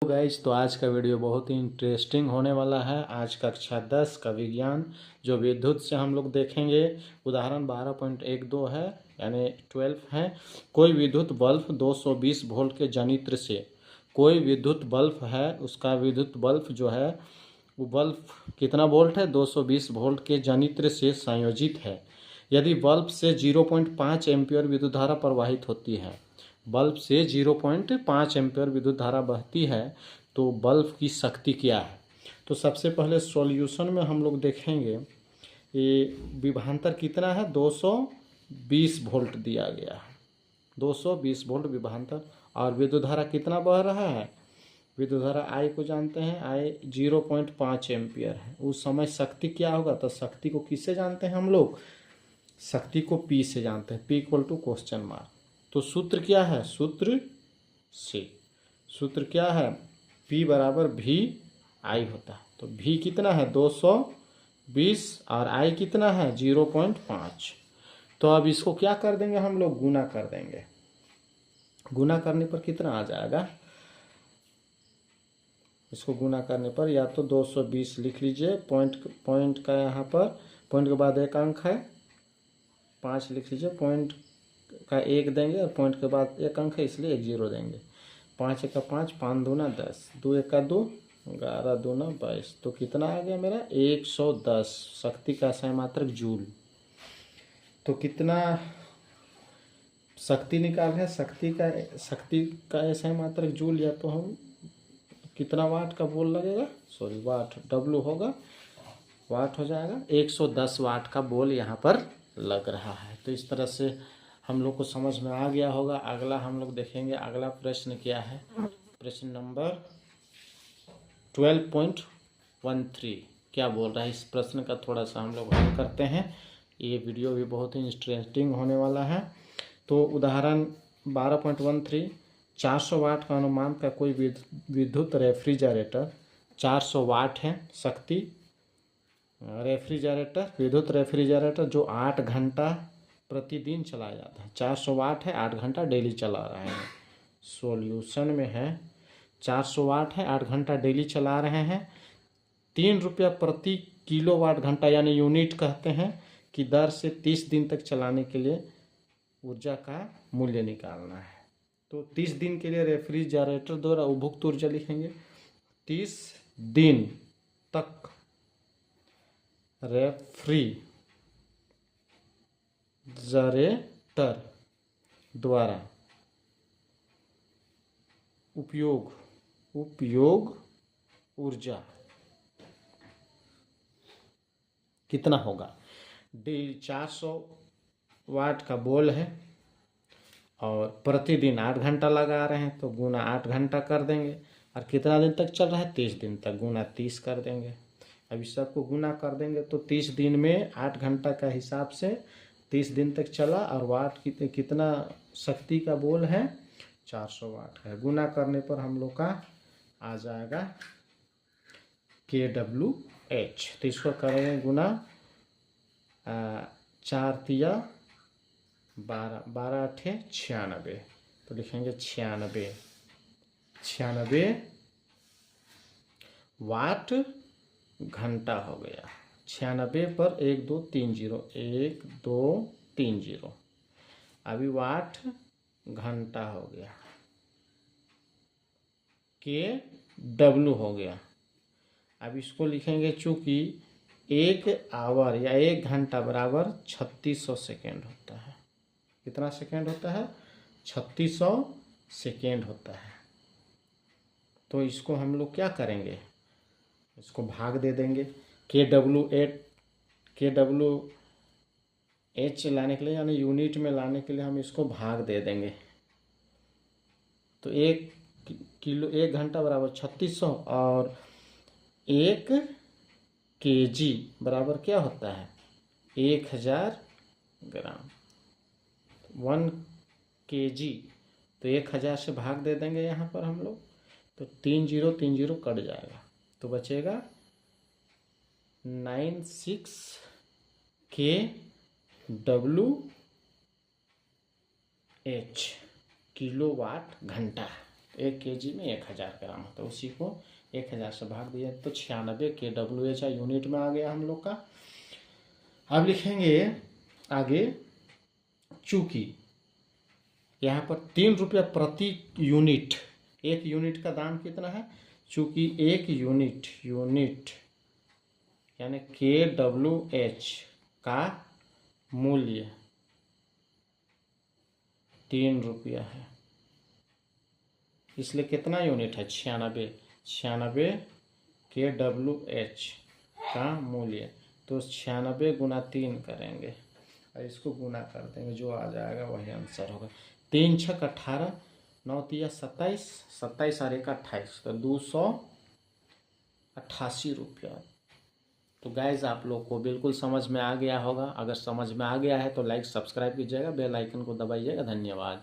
Guys, तो आज का वीडियो बहुत ही इंटरेस्टिंग होने वाला है। आज कक्षा 10 का विज्ञान जो विद्युत से हम लोग देखेंगे। उदाहरण 12.12 है, यानी 12 है। कोई विद्युत बल्ब 220 वोल्ट के जनित्र से, कोई विद्युत बल्ब है, उसका विद्युत बल्ब जो है वो बल्ब कितना वोल्ट है, 220 वोल्ट के जनित्र से संयोजित है। यदि बल्ब से 0.5 एम्पियर विद्युत धारा प्रवाहित होती है, बल्ब से 0.5 एम्पियर विद्युत धारा बहती है, तो बल्ब की शक्ति क्या है। तो सबसे पहले सॉल्यूशन में हम लोग देखेंगे ये विभवांतर कितना है, 220 वोल्ट दिया गया है। 220 वोल्ट विभवांतर, और विद्युत धारा कितना बह रहा है, विद्युत धारा आई को जानते हैं, आई 0.5 एम्पियर है। उस समय शक्ति क्या होगा, तो शक्ति को किससे जानते हैं हम लोग, शक्ति को P से जानते हैं, P equal to question mark. तो सूत्र क्या है, सूत्र क्या है, P बराबर V I होता है। तो V कितना है, 220, और I कितना है, 0.5। तो अब इसको क्या कर देंगे हम लोग, गुना कर देंगे। गुना करने पर कितना आ जाएगा, इसको गुना करने पर या तो 220 लिख लीजिए, पॉइंट का यहाँ पर पॉइंट के बाद एक अंक है, 5 लिख लीजिए, पॉइंट का 1 देंगे और पॉइंट के बाद एक अंक है, इसलिए 1 0 देंगे। 5 1 5, 5 दूना 10, 2 1 2, 11 दूना 22। तो कितना आ गया मेरा, 110 शक्ति का SI मात्रक जूल। तो कितना शक्ति निकाल है, शक्ति का SI मात्रक जूल, या तो हम कितना वाट का बोल लगेगा, सॉरी वाट, W होगा, वाट हो जाएगा। 110 वाट का बोल यहाँ पर लग रहा है। तो इस तरह से हम लोग को समझ में आ गया होगा। अगला हम लोग देखेंगे, अगला प्रश्न क्या है, प्रश्न नंबर 12.13 क्या बोल रहा है। इस प्रश्न का थोड़ा सा हम लोग हल करते हैं। ये वीडियो भी बहुत ही इंटरेस्टिंग होने वाला है। तो उदाहरण 12.13, 400 वाट का अनुमान का कोई विद्युत रेफ्रिजरेटर, 400 वाट है शक्ति, रेफ्रिजरेटर, विद्युत रेफ्रिजरेटर जो 8 घंटा प्रतिदिन चलाया जाता है। 400 वाट है, 8 घंटा डेली चला रहे हैं। सॉल्यूशन में है, 400 वाट है, 8 घंटा डेली चला रहे हैं। 3 रुपया प्रति किलोवाट घंटा, यानी यूनिट कहते हैं, कि दर से 30 दिन तक चलाने के लिए ऊर्जा का मूल्य निकालना है। तो 30 दिन के लिए रेफ्रिजरेटर द्वारा उपभोग ऊर्जा लिखेंगे। 30 दिन तक रेफ्रिजरेटर द्वारा उपयोग ऊर्जा कितना होगा। 400 वाट का बोल है और प्रतिदिन 8 घंटा लगा रहे हैं, तो गुना 8 घंटा कर देंगे। और कितना दिन तक चल रहा है, 30 दिन तक, गुना 30 कर देंगे। अब इस सबको गुना कर देंगे तो 30 दिन में 8 घंटा का हिसाब से 30 दिन तक चला, और वाट कितना शक्ति का बोल है, 400 वाट है। गुना करने पर हम लोग का आ जाएगा kWh। तो इसको करेंगे गुना 4 तिया 12, 12 8 96, तो लिखेंगे 96 वाट घंटा हो गया। 96 पर 1 2 3 0, 1 2 3 0, अभी वाट घंटा हो गया, kW हो गया। अब इसको लिखेंगे, चूंकि 1 आवर या 1 घंटा बराबर 3600 सेकेंड होता है। कितना सेकेंड होता है, 3600 सेकेंड होता है। तो इसको हम लोग क्या करेंगे, इसको भाग दे देंगे। kWh लाने के लिए, यानी यूनिट में लाने के लिए, हम इसको भाग दे देंगे। तो 1 घंटा बराबर 3600, और 1 kg बराबर क्या होता है, 1000 ग्राम। 1 kg, तो 1000 से भाग दे देंगे यहाँ पर हम लोग, तो 3 0 3 0 कट जाएगा, तो बचेगा 96 kWh, किलोवाट घंटा। 1 kg में 1000 ग्राम होता है, उसी को 1000 से भाग दिया तो 96 kWh यूनिट में आ गया हम लोग का। अब लिखेंगे आगे, चूंकि यहाँ पर 3 रुपया प्रति यूनिट, 1 यूनिट का दाम कितना है, चूंकि 1 यूनिट यानी kWh का मूल्य 3 रुपया है, इसलिए कितना यूनिट है, 96 kWh का मूल्य, तो 96 गुना 3 करेंगे और इसको गुना कर देंगे, जो आ जाएगा वही आंसर होगा। 3 छक 18, 9 तिया 27, 27 और 1 28, तो 288 रुपया। तो गाइज आप लोग को बिल्कुल समझ में आ गया होगा। अगर समझ में आ गया है तो लाइक सब्सक्राइब कीजिएगा, बेल आइकन को दबाइएगा। धन्यवाद।